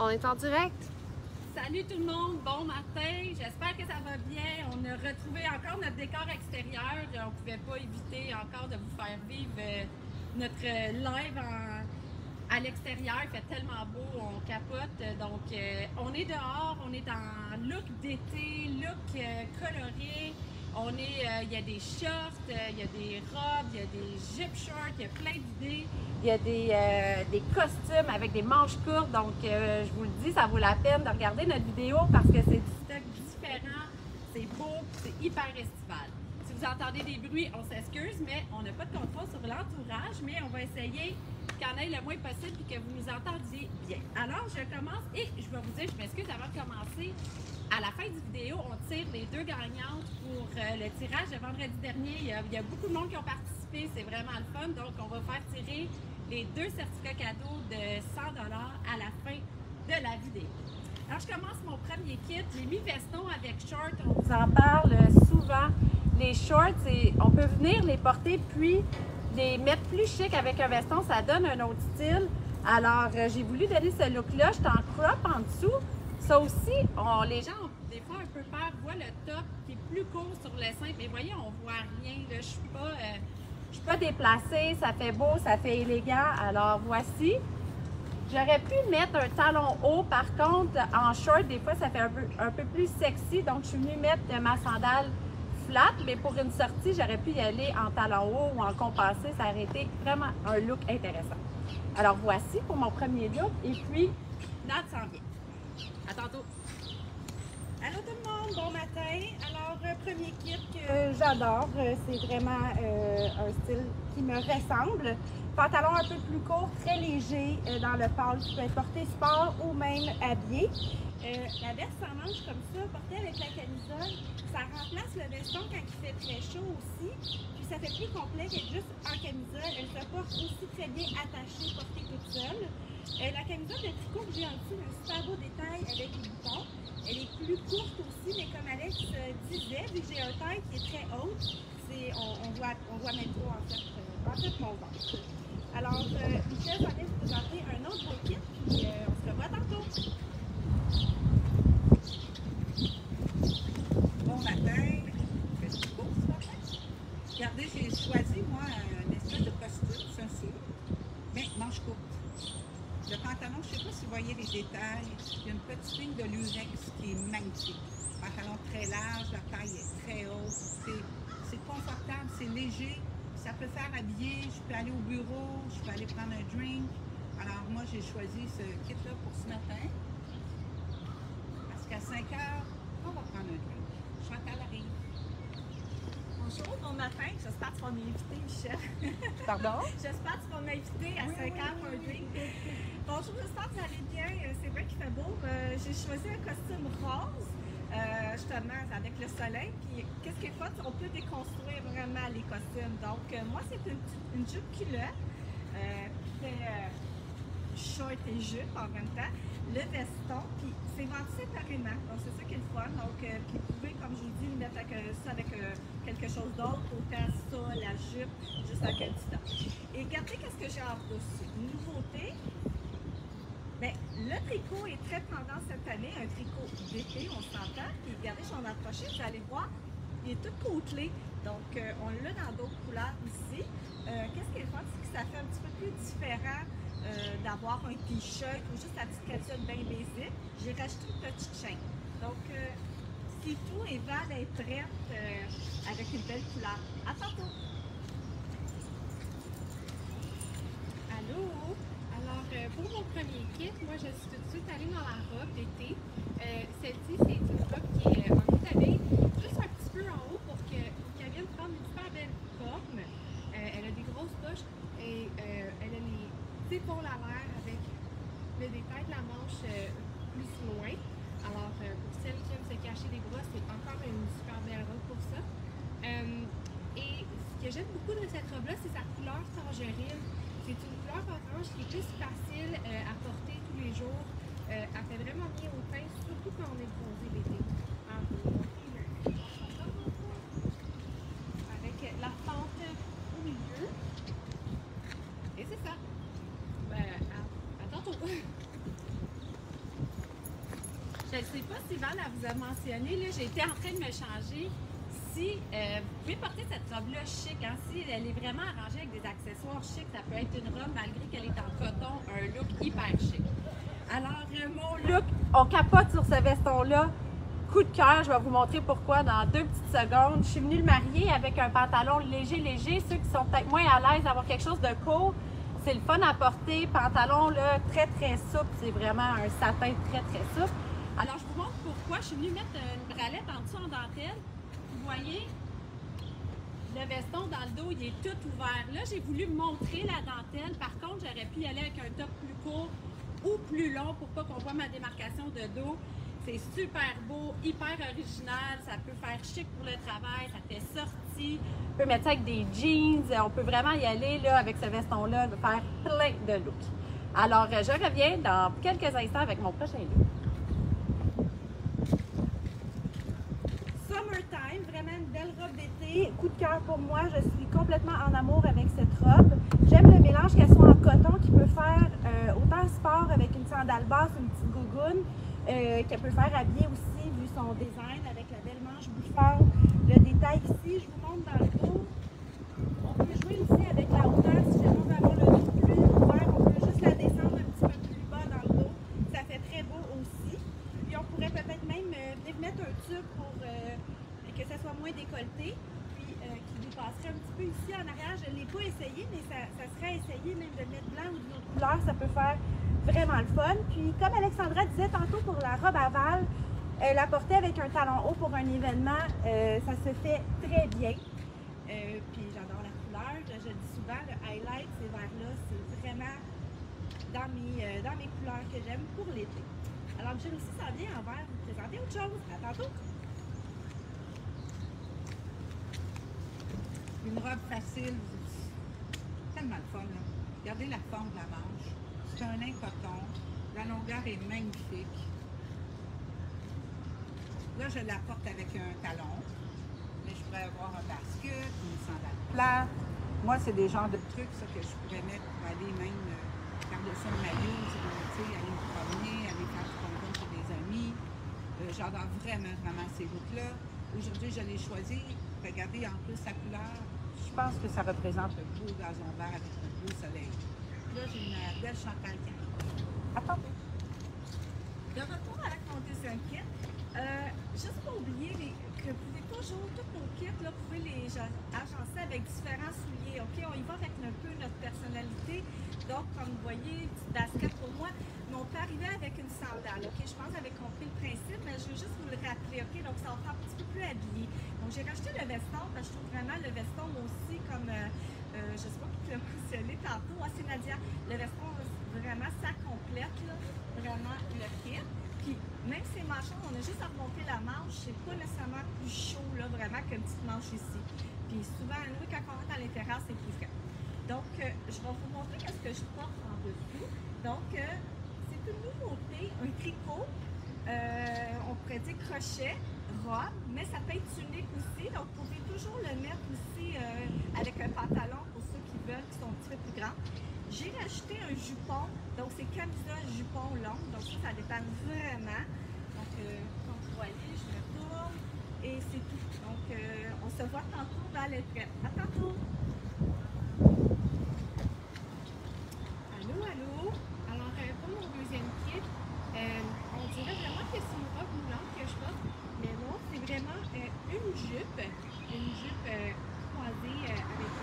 On est en direct. Salut tout le monde, bon matin, j'espère que ça va bien. On a retrouvé encore notre décor extérieur. On ne pouvait pas éviter encore de vous faire vivre notre live à l'extérieur. Il fait tellement beau, on capote. Donc on est dehors, on est en look d'été, look coloré. Il y a des shorts, il y a des robes, il y a des jupe shorts, il y a plein d'idées. Il y a des costumes avec des manches courtes. Donc, je vous le dis, ça vaut la peine de regarder notre vidéo parce que c'est du stock différent, c'est beau, c'est hyper estival. Si vous entendez des bruits, on s'excuse, mais on n'a pas de contrôle sur l'entourage, mais on va essayer qu'il y en ait le moins possible et que vous nous entendiez bien. Alors, je commence et je vais vous dire, je m'excuse avant de commencer. À la fin du vidéo, on tire les deux gagnantes pour le tirage de vendredi dernier. Il y a beaucoup de monde qui ont participé, c'est vraiment le fun. Donc, on va faire tirer les deux certificats cadeaux de 100 $ à la fin de la vidéo. Alors, je commence mon premier kit. J'ai mis veston avec short. On vous en parle souvent. Les shorts, on peut venir les porter puis les mettre plus chic avec un veston. Ça donne un autre style. Alors, j'ai voulu donner ce look-là. Je suis en crop en dessous. Ça aussi, les gens ont des fois un peu peur, voient le top qui est plus court sur le sein, mais voyez, on voit rien. Là. Je suis pas déplacée, ça fait beau, ça fait élégant. Alors voici. J'aurais pu mettre un talon haut, par contre, en short, des fois, ça fait un peu plus sexy. Donc, je suis venue mettre ma sandale flat, mais pour une sortie, j'aurais pu y aller en talon haut ou en compassé. Ça aurait été vraiment un look intéressant. Alors, voici pour mon premier look. Et puis, Nat s'en vient. À tantôt. Allô tout le monde, bon matin. Alors, premier kit que j'adore, c'est vraiment un style qui me ressemble. Pantalon un peu plus court, très léger dans le pâle, qui peut être porté sport ou même habillé. La veste sans manche comme ça, portée avec la camisole, ça remplace le veston quand il fait très chaud aussi. Puis ça fait plus complet qu'être juste en camisole. Elle se porte aussi très bien attachée, portée toute seule. La camisole de tricot que j'ai en dessous, un super beau détail avec les boutons. Elle est plus courte aussi, mais comme Alex disait, vu que j'ai un taille qui est très haute, on voit même pas en fait mon ventre. Alors, Michel va vous présenter un autre beau kit, puis on se revoit tantôt. Bon matin, c'est beau ce matin. Regardez, j'ai choisi moi un espèce de costume, c'est un suit, mais manche courte. Le pantalon, je ne sais pas si vous voyez les détails, il y a une petite ligne de lurex qui est magnifique. Pantalon très large, la taille est très haute, c'est confortable, c'est léger, ça peut faire habiller, je peux aller au bureau, je peux aller prendre un drink. Alors moi, j'ai choisi ce kit-là pour ce matin, parce qu'à 5 heures, on va prendre un drink. Chantal arrive. Bonjour, bon matin. J'espère que tu vas m'inviter, Michel. Pardon? J'espère que tu vas m'inviter à 5 heures pour un drink. Bonjour, j'espère que vous allez bien. C'est vrai qu'il fait beau. J'ai choisi un costume rose, justement, avec le soleil. Puis, qu'est-ce qu'il faut? On peut déconstruire vraiment les costumes. Donc, moi, c'est une jupe culotte. Qui fait short et jupe en même temps. Le veston, puis c'est vendu séparément, donc c'est ça qui est le fun. Donc, puis vous pouvez, comme je vous dis, mettre ça avec quelque chose d'autre, autant ça, la jupe, juste avec un petit top. Et regardez qu'est-ce que j'ai en dessus. Une nouveauté, bien, le tricot est très tendance cette année, un tricot d'été, on s'entend. Puis regardez, je vais en approcher, vous allez voir, il est tout côtelé. Donc, on l'a dans d'autres couleurs ici. Qu'est-ce qui est le fun, c'est que ça fait un petit peu plus différent d'avoir un t-shirt ou juste la petite camisole bien basique. J'ai rajouté une petite chaîne. Donc, c'est tout et Val est prête avec une belle couleur. À tantôt! Allô? Alors, pour mon premier kit, moi, je suis tout de suite allée dans la robe d'été. Celle-ci, c'est une robe qui est en établi, juste un petit peu en haut pour qu'elle vienne prendre une super belle forme. Elle a des grosses poches et elle a les épaules à l'air avec le détail de la manche plus loin. Alors, pour celles qui aiment se cacher les bras, c'est encore une super belle robe pour ça. Et ce que j'aime beaucoup de cette robe-là, c'est sa couleur tangerine. C'est une couleur orange qui est plus facile à porter tous les jours. Elle fait vraiment bien au teint, surtout quand on est bronzé l'été. Avec la fente au milieu. Et c'est ça. Ben, à tantôt. ne sais pas si Val elle vous a mentionné, là, j'ai été en train de me changer. Si vous pouvez porter cette robe-là chic, hein, si elle est vraiment arrangée avec des accessoires chics, ça peut être une robe malgré qu'elle est en coton, un look hyper chic. Alors, mon look, on capote sur ce veston-là. Coup de cœur, je vais vous montrer pourquoi dans 2 petites secondes. Je suis venue le marier avec un pantalon léger. Ceux qui sont peut-être moins à l'aise d'avoir quelque chose de court, c'est le fun à porter. Pantalon là, très souple, c'est vraiment un satin très souple. Alors, je vous montre pourquoi. Je suis venue mettre une bralette en dessous en dentelle. Vous voyez, le veston dans le dos, il est tout ouvert. Là, j'ai voulu montrer la dentelle. Par contre, j'aurais pu y aller avec un top plus court ou plus long pour pas qu'on voit ma démarcation de dos. C'est super beau, hyper original. Ça peut faire chic pour le travail, ça fait sortie. On peut mettre ça avec des jeans. On peut vraiment y aller là, avec ce veston-là, faire plein de looks. Alors, je reviens dans quelques instants avec mon prochain look. Summertime, vraiment une belle robe d'été. Coup de cœur pour moi, je suis complètement en amour avec cette robe. J'aime le mélange qu'elle soit en coton, qui peut faire autant sport avec une sandale basse, une petite gougoune, qu'elle peut faire habiller aussi, vu son design, avec la belle manche bouffante. Le détail ici, je vous montre dans le dos. On peut jouer aussi avec la hauteur, si jamais on veut avoir le dos plus ouvert, on peut juste la descendre un petit peu plus bas dans le dos. Ça fait très beau aussi. Puis on pourrait peut-être même venir mettre un tube pour que ça soit moins décolleté, puis qui dépasserait un petit peu ici en arrière. Je ne l'ai pas essayé, mais ça serait essayé même de le mettre blanc ou d'une autre couleur, ça peut faire vraiment le fun. Puis comme Alexandra disait tantôt pour la robe à Val, la porter avec un talon haut pour un événement, ça se fait très bien. Puis j'adore la couleur, je le dis souvent, le highlight, ces verts-là, c'est vraiment dans mes couleurs que j'aime pour l'été. Alors j'aime aussi ça vient en vert, vous présenter autre chose. À tantôt! Une robe facile, tellement le fun. Là. Regardez la forme de la manche. C'est un lin coton. La longueur est magnifique. Là, je la porte avec un talon. Mais je pourrais avoir un basket, une sandale plate. Moi, c'est des genres de trucs ça, que je pourrais mettre pour aller même par-dessus un maillot, aller me promener, aller faire du pom-pom chez des amis. J'adore vraiment ces looks-là. Aujourd'hui, je l'ai choisi. Regardez en plus sa couleur. Je pense que ça représente le beau gazon vert avec le beau soleil. Là, j'ai une belle Chantal Caron. Attendez. De retour à la Condition Kit, juste pour oublier que vous pouvez toujours, tous nos kits, là, vous pouvez les agencer avec différents souliers. OK? On y va avec un peu notre personnalité. Donc, comme vous voyez, petite basket pour moi, mais on peut arriver avec une sandale. OK? Je pense que vous avez compris le principe, mais je veux juste vous le rappeler. OK? Donc, ça va faire un petit peu plus habillé. Donc, j'ai racheté le veston parce que je trouve vraiment le veston aussi comme, je sais pas qui l'a mentionné tantôt, c'est Nadia. Le veston, vraiment, ça complète, là, vraiment le kit. Puis, même ces manchons, on a juste à remonter la manche, c'est pas nécessairement plus chaud, là, vraiment, qu'une petite manche ici. Puis, souvent, nous, quand on rentre à l'intérieur, c'est plus frais. Donc, je vais vous montrer ce que je porte en dessous. Donc, c'est une nouveauté, un tricot, on pourrait dire crochet, robe, mais ça peut être tunique aussi. Donc, vous pouvez toujours le mettre aussi avec un pantalon pour ceux qui veulent, qui sont un petit peu plus grands. J'ai rajouté un jupon, donc c'est camisole jupon long, donc ça dépend vraiment. Donc, comme vous voyez, je me tourne et c'est tout. Donc, on se voit tantôt dans les prêts. À tantôt! Allô? Alors, pour mon deuxième kit, on dirait vraiment que c'est une robe moulante que je porte, mais non, c'est vraiment une jupe croisée avec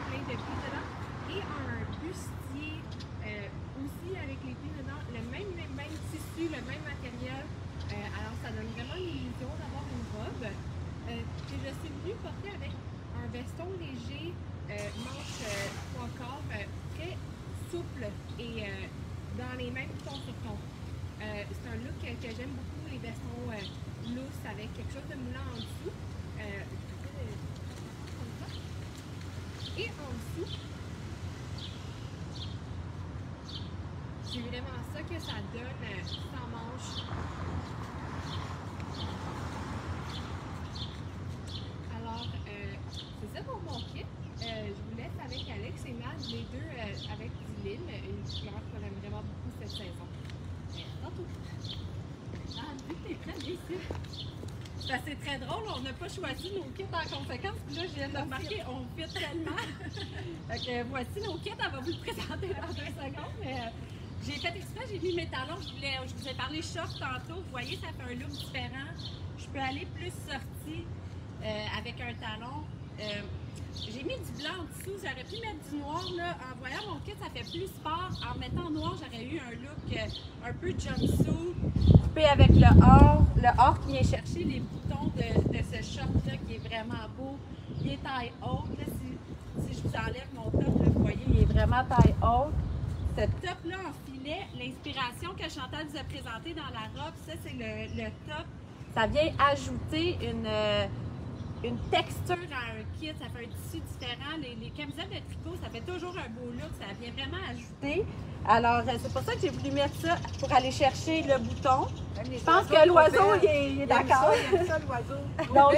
plein de plis dedans et un bustier aussi avec les plis dedans, le même tissu, le même matériel. Alors, ça donne vraiment l'illusion d'avoir une robe que je suis venue porter avec un veston léger, manche 3/4, très souple et dans les mêmes tons sur ton. C'est un look que j'aime beaucoup, les vestons loose avec quelque chose de moulant en dessous. Et en dessous, c'est vraiment ça que ça donne sans manche. Alors, c'est ça pour mon kit. Je vous laisse avec Alex et Matt, les deux avec du lin, une couleur que j'aime vraiment beaucoup cette saison. Tantôt! Ben, c'est très drôle, on n'a pas choisi nos kits en conséquence. Puis là, je viens de remarquer, on fit tellement. Fait que voici nos kits, elle va vous le présenter dans 2 secondes. Mais, j'ai fait exprès, j'ai mis mes talons. Je vous ai parlé short tantôt. Vous voyez, ça fait un look différent. Je peux aller plus sortie avec un talon. J'ai mis du blanc en dessous, j'aurais pu mettre du noir là. En voyant mon kit, ça fait plus sport. En mettant noir, j'aurais eu un look un peu jumpsuit, coupé avec le or qui vient chercher les boutons de ce short-là qui est vraiment beau. Il est taille haute. Là, si je vous enlève mon top, là, vous voyez, il est vraiment taille haute. Ce top-là en filet, l'inspiration que Chantal vous a présentée dans la robe, ça c'est le top. Ça vient ajouter une texture à un kit, ça fait un tissu différent. Les camisoles de tricot, ça fait toujours un beau look, ça vient vraiment ajouter. Alors, c'est pour ça que j'ai voulu mettre ça pour aller chercher le bouton. Je pense que l'oiseau, il est d'accord. Il aime ça, l'oiseau. Donc,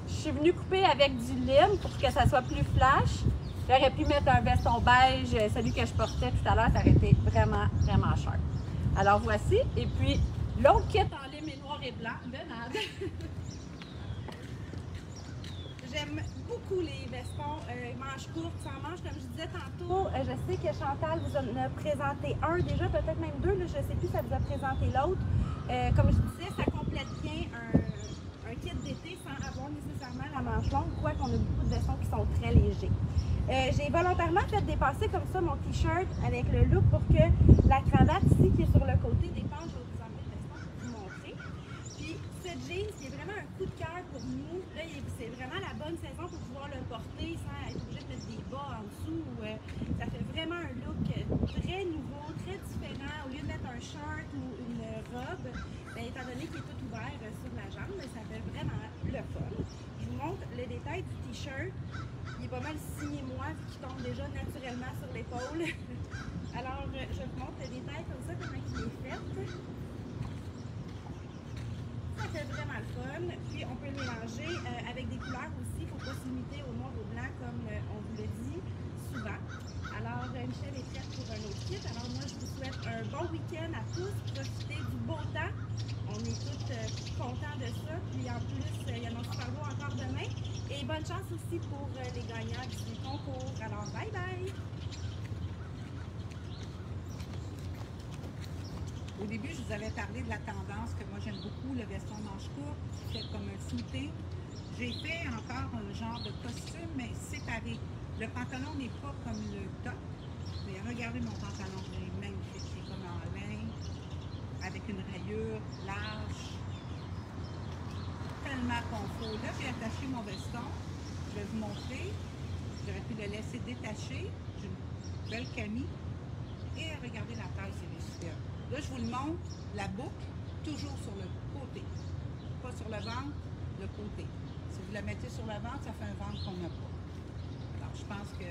je suis venue couper avec du lin pour que ça soit plus flash. J'aurais pu mettre un veston beige, celui que je portais tout à l'heure, ça aurait été vraiment, vraiment cher. Alors, voici. Et puis, l'autre kit en lin et noir et blanc, de nade. J'aime beaucoup les vestons manches courtes, sans manches, comme je disais tantôt. Je sais que Chantal vous en a présenté un déjà, peut-être même 2, là, je ne sais plus, ça vous a présenté l'autre. Comme je disais, ça complète bien un kit d'été sans avoir nécessairement la manche longue, quoi qu'on a beaucoup de vestons qui sont très légers. J'ai volontairement fait dépasser comme ça mon t-shirt avec le look pour que la cravate ici qui est sur le côté dépasse. Je vais vous enlever le veston pour vous montrer. Puis ce jean, c'est vraiment un coup de cœur pour nous. Là, c'est vraiment la bonne saison pour pouvoir le porter sans être obligé de mettre des bas en dessous. Ça fait vraiment un look très nouveau, très différent. Au lieu de mettre un shirt ou une robe, bien, étant donné qu'il est tout ouvert sur la jambe, ça fait vraiment le fun. Je vous montre le détail du t-shirt. Il est pas mal signé moi, vu qu'il tombe déjà naturellement sur l'épaule. Alors, je vous montre le détail comme ça, comment il est fait. Ça fait vraiment le fun. Puis on peut le mélanger avec des couleurs aussi. Il ne faut pas se limiter au noir ou au blanc comme on vous le dit souvent. Alors Michel est prête pour un autre kit. Alors moi je vous souhaite un bon week-end à tous. Profitez du beau temps. On est tous contents de ça. Puis en plus, il y en a super beau encore demain. Et bonne chance aussi pour les gagnants du concours. Alors bye bye! Au début, je vous avais parlé de la tendance que moi j'aime beaucoup, le veston manche courte, fait comme un flouté. J'ai fait encore un genre de costume, mais séparé. Le pantalon n'est pas comme le top. Mais regardez mon pantalon, il est magnifique. C'est comme en lin, avec une rayure large. Tellement confort. Là, j'ai attaché mon veston. Je vais vous montrer. J'aurais pu le laisser détacher. J'ai une belle camie. Et regardez la taille, c'est super. Là, je vous le montre, la boucle, toujours sur le côté. Pas sur le ventre, le côté. Si vous la mettez sur le ventre, ça fait un ventre qu'on n'a pas. Alors, je pense que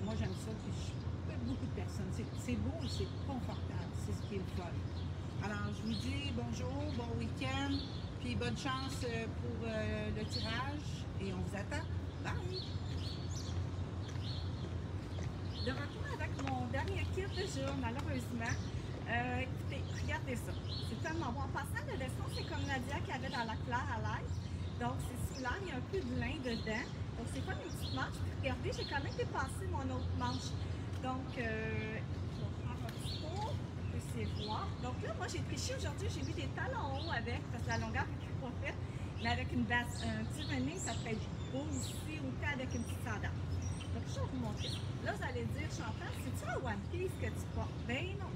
moi, j'aime ça. Puis beaucoup de personnes. C'est beau et c'est confortable. C'est ce qui est le fun. Alors, je vous dis bonjour, bon week-end, puis bonne chance pour le tirage. Et on vous attend. Bye! De retour avec mon dernier kit de jour, malheureusement. Écoutez, regardez ça. C'est tellement bon. En passant, le veston, c'est comme Nadia qui avait dans la claire à l'ail. Donc, c'est similaire. Il y a un peu de lin dedans. Donc, c'est pas une petite manche. Puis, regardez, j'ai quand même dépassé mon autre manche. Donc, je vais prendre un petit tour. Vous pouvez voir. Donc, là, moi, j'ai triché aujourd'hui. J'ai mis des talons hauts avec, parce que la longueur n'est plus pas faite. Mais avec un petit running, ça fait beau ici, ou avec une petite sandale. Donc, je vais vous montrer. Là, vous allez dire, Chantal, c'est-tu un One Piece que tu portes? Ben non.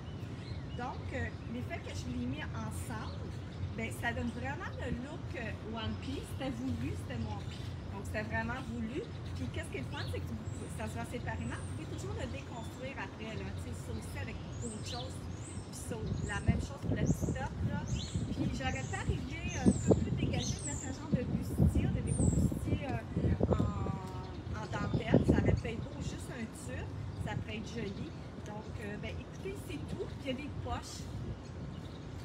Donc, l'effet que je l'ai mis ensemble, ben, ça donne vraiment le look One Piece. C'était voulu, c'était mon pied. Donc, c'était vraiment voulu. Puis, qu'est-ce qui est le fun, c'est que ça se voit séparément. Vous pouvez toujours le déconstruire après, là. Tu sais, ça aussi avec autre chose. Puis, ça, la même chose pour le petit top, là. Puis, j'aurais pu arriver un peu plus dégagé, de mettre un genre de bustier, de des beaux bustiers en dentelle. Ça aurait pu être beau, juste un tube. Ça pourrait être joli. Donc, ben, écoutez, c'est tout. Puis, il y a des poches.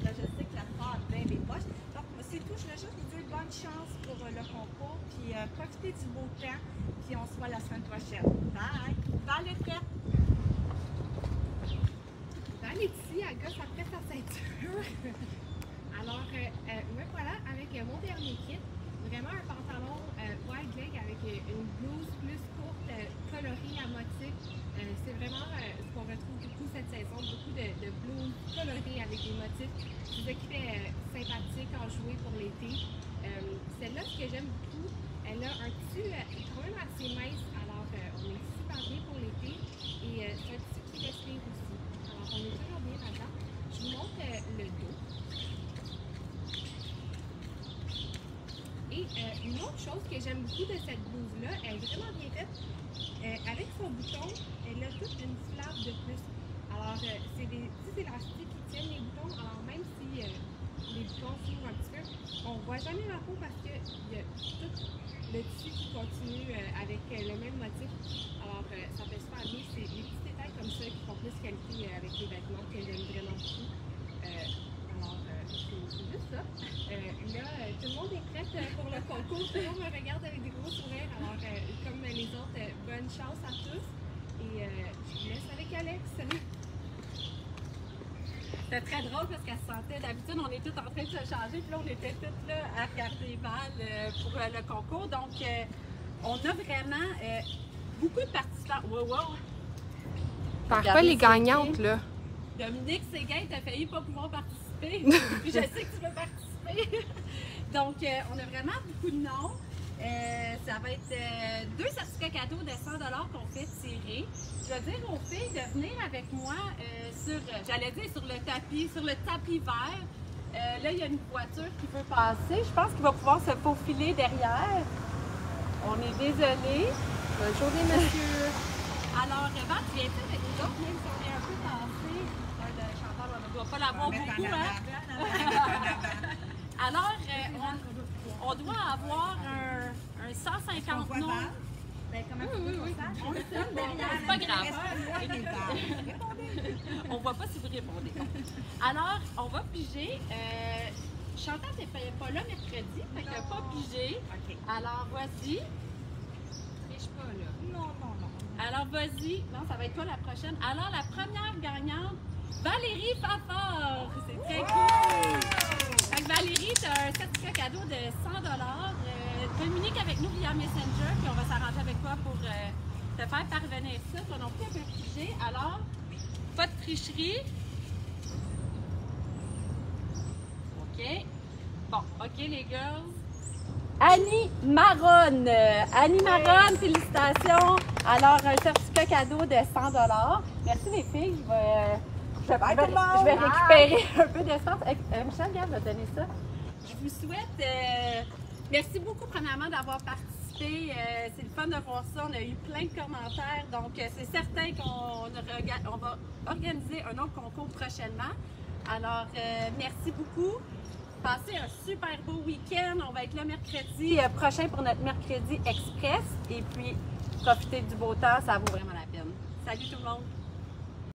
Là, je sais que la part a bien des poches. Donc, c'est tout. Je voulais juste vous dire bonne chance pour le concours. Puis, profitez du beau temps. Puis, on se voit la semaine prochaine. Bye! Val est prête! Val est ici, elle gosse après sa ceinture. Alors, me voilà avec mon dernier kit. Vraiment un pantalon wide leg avec une blouse plus courte, colorée à motif. C'est vraiment ce qu'on retrouve beaucoup cette saison, beaucoup de blouses colorées avec des motifs. C'est ça qui fait sympathique en jouer pour l'été. Celle-là, ce que j'aime beaucoup, elle a un tissu quand même assez mince, alors on est super bien pour l'été. Et c'est un tissu qui respire aussi. Alors on est toujours bien là-dedans. Je vous montre le dos. Et une autre chose que j'aime beaucoup de cette blouse-là, elle est vraiment bien faite. Avec son bouton, elle a toute une flappe de plus. Alors, c'est des petits élastiques qui tiennent les boutons. Alors, même si les boutons s'ouvrent un petit peu, on ne voit jamais la peau parce qu'il y a tout le tissu qui continue avec le même motif. Alors, ça fait super bien. C'est des petits détails comme ça qui font plus qualité avec les vêtements que j'aime vraiment beaucoup. Alors, c'est juste ça. Là, tout le monde est prêt pour le concours. Tout le monde me regarde avec des gros sourires. Alors, comme les autres, bonne chance à tous. Et je vous laisse avec Alex. C'était très drôle parce qu'elle se sentait, d'habitude, on est tous en train de se changer. Puis là, on était toutes là à regarder Val pour le concours. Donc, on a vraiment beaucoup de participants. Wow! Parfois, les gagnantes, là. Dominique Séguin, t'as failli pas pouvoir participer. Puis je sais que tu veux participer. Donc, on a vraiment beaucoup de noms. Ça va être 2 certificats cadeaux de 100 $ qu'on fait tirer. Je vais dire aux filles de venir avec moi sur le tapis vert. Là, il y a une voiture qui veut passer. Je pense qu'il va pouvoir se faufiler derrière. On est désolé. Bonne journée, monsieur. Alors, Val, tu viens avec nous autres, même si on est un peu tassé. Chantal, on ne doit pas l'avoir beaucoup, hein? Alors, on doit avoir un 150 noms. Ben, comment tu veux ça? On le sait, c'est pas grave. On voit pas si vous répondez. Alors, on va piger. Chantal n'est pas là mercredi, fait qu'elle n'a pas pigé. OK. Alors, voici. Triche pas, là. Non. Alors, vas-y. Non, ça va être toi la prochaine. Alors, la première gagnante, Valérie Fafard. C'est très cool. Fait que Valérie, tu as un certificat cadeau de 100 $. Communique avec nous via Messenger, puis on va s'arranger avec toi pour te faire parvenir ça. Toi non plus, un peu figé. Alors, pas de tricherie. OK. Bon, OK, les girls. Annie Maronne. Annie Maronne, félicitations. Alors, un certificat cadeau de 100 $. Merci les filles. Je vais récupérer un peu d'espace. Michel, regarde, je vais donner ça. Je vous souhaite... merci beaucoup, premièrement, d'avoir participé. C'est le fun de voir ça. On a eu plein de commentaires. Donc, c'est certain qu'on va organiser un autre concours prochainement. Alors, merci beaucoup. Passez un super beau week-end. On va être là mercredi prochain pour notre mercredi express. Et puis, profitez du beau temps. Ça vaut vraiment la peine. Salut tout le monde!